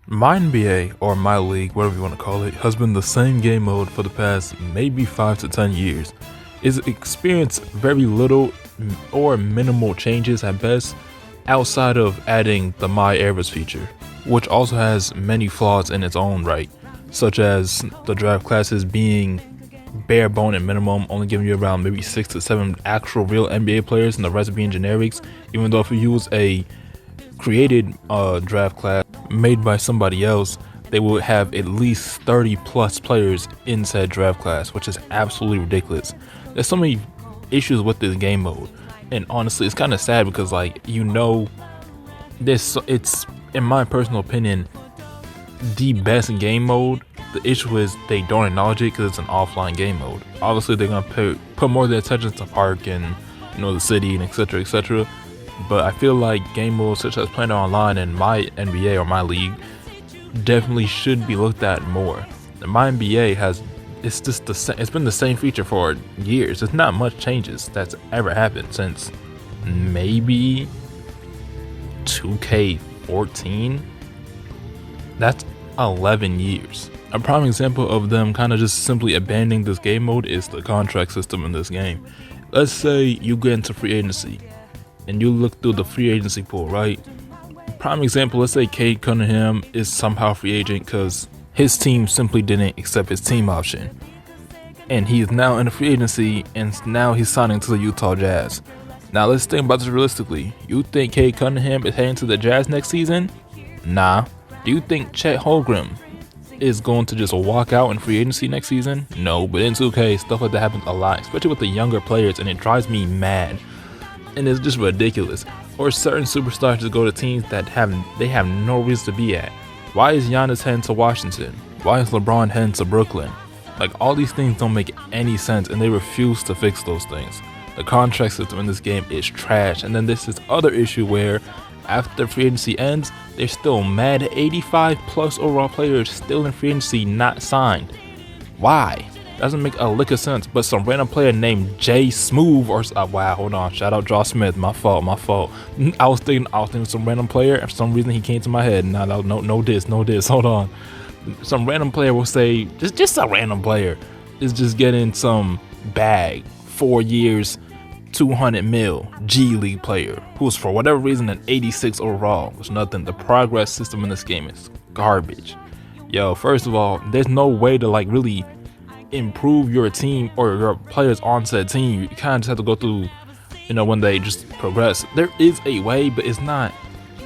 MyNBA, or My League, whatever you want to call it, has been the same game mode for the past maybe 5 to 10 years. It's experienced very little or minimal changes at best, outside of adding the My Eras feature, which also has many flaws in its own right, such as the draft classes being bare bone and minimum, only giving you around maybe 6 to 7 actual real NBA players and the rest being generics, even though if you use a created draft class made by somebody else, they will have at least 30 plus players in said draft class, which is absolutely ridiculous. There's so many issues with this game mode, and honestly it's kind of sad because it's, in my personal opinion, the best game mode. The issue is they don't acknowledge it because it's an offline game mode. Obviously they're gonna put more of their attention to park and the city and etc, etc. But I feel like game modes such as playing online and My NBA or My League definitely should be looked at more. The My NBA it's been the same feature for years. There's not much changes that's ever happened since maybe 2K14. That's 11 years. A prime example of them kind of just simply abandoning this game mode is the contract system in this game. Let's say you get into free agency and you look through the free agency pool, right? Prime example, let's say Cade Cunningham is somehow free agent because his team simply didn't accept his team option. And he is now in the free agency and now he's signing to the Utah Jazz. Now let's think about this realistically. You think Cade Cunningham is heading to the Jazz next season? Nah. Do you think Chet Holmgren is going to just walk out in free agency next season? No, but in 2K, stuff like that happens a lot, especially with the younger players, and it drives me mad. And it's just ridiculous. Or certain superstars just go to teams that have no reason to be at. Why is Giannis heading to Washington? Why is LeBron heading to Brooklyn? Like, all these things don't make any sense, and they refuse to fix those things. The contract system in this game is trash. And then there's this other issue where after free agency ends, there's still mad 85 plus overall players still in free agency not signed. Why? Doesn't make a lick of sense. But some random player named Jay Smooth or wow, hold on, shout out Josh Smith. My fault. I was thinking some random player, and for some reason he came to my head. No diss. Hold on. Some random player will say, just a random player is just getting some bag, 4 years, 200 mil G League player who's for whatever reason an 86 overall. There's nothing. The progress system in this game is garbage. Yo, first of all, there's no way to really improve your team or your players on said team. You kind of just have to go through, when they just progress. There is a way, but it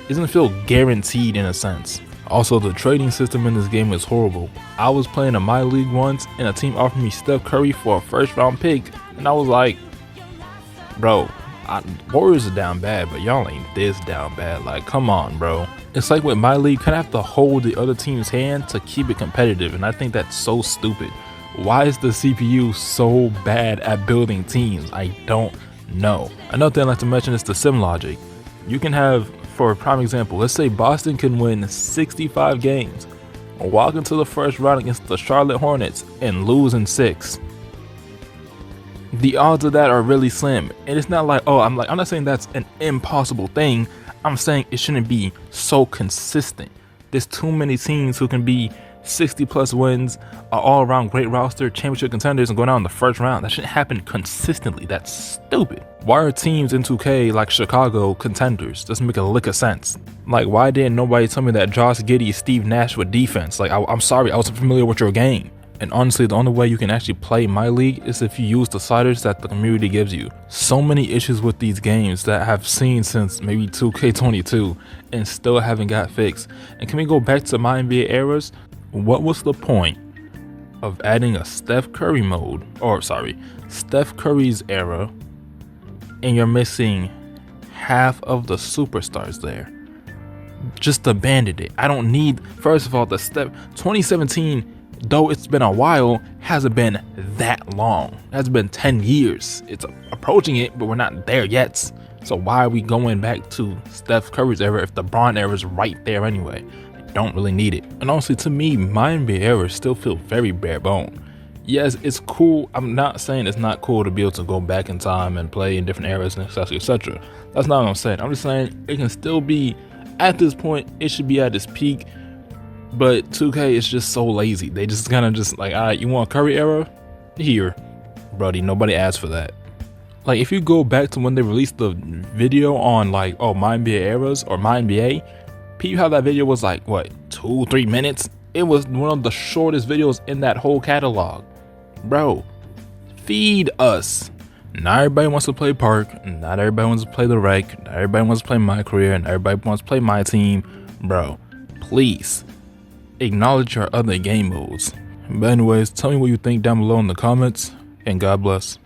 doesn't feel guaranteed in a sense. Also, the trading system in this game is horrible. I was playing in My League once and a team offered me Steph Curry for a first round pick, and I was like, bro, Warriors are down bad, but y'all ain't this down bad. Like, come on, bro. It's like with My League, kind of have to hold the other team's hand to keep it competitive, and I think that's so stupid. Why is the CPU so bad at building teams? I don't know. Another thing I'd like to mention is the sim logic. You can have, for a prime example, let's say Boston can win 65 games, walk into the first round against the Charlotte Hornets and lose in 6. The odds of that are really slim, and it's not like, I'm not saying that's an impossible thing. I'm saying it shouldn't be so consistent. There's too many teams who can be 60 plus wins, are all around great roster, championship contenders, and going out in the first round. That shouldn't happen consistently. That's stupid. Why are teams in 2K like Chicago contenders? Doesn't make a lick of sense. Like, why didn't nobody tell me that Josh Giddey is Steve Nash with defense? Like, I'm sorry, I wasn't familiar with your game. And honestly, the only way you can actually play My League is if you use the sliders that the community gives you. So many issues with these games that I've seen since maybe 2K22 and still haven't got fixed. And can we go back to MyNBA Eras? What was the point of adding a Steph Curry mode, Steph Curry's era, and you're missing half of the superstars there? Just abandon it. I don't need, first of all, the Steph 2017, though it's been a while, hasn't been that long. It has been 10 years. It's approaching it, but we're not there yet. So why are we going back to Steph Curry's era if the Bron era is right there anyway? Don't really need it. And honestly, to me, MyNBA Eras still feel very bare bone. Yes, it's cool. I'm not saying it's not cool to be able to go back in time and play in different eras and etc. That's not what I'm saying. I'm just saying it can still be, at this point, it should be at its peak But 2K is just so lazy. They just kind of just like, all right, you want a Curry era? Here, buddy. Nobody asked for that. Like, if you go back to when they released the video on like, oh, MyNBA Eras or MyNBA, peep how that video was like, what, 2-3 minutes? It was one of the shortest videos in that whole catalog. Bro, feed us. Not everybody wants to play Park. Not everybody wants to play the Rec. Not everybody wants to play My Career. And everybody wants to play My Team. Bro, please acknowledge our other game modes. But anyways, tell me what you think down below in the comments, and God bless.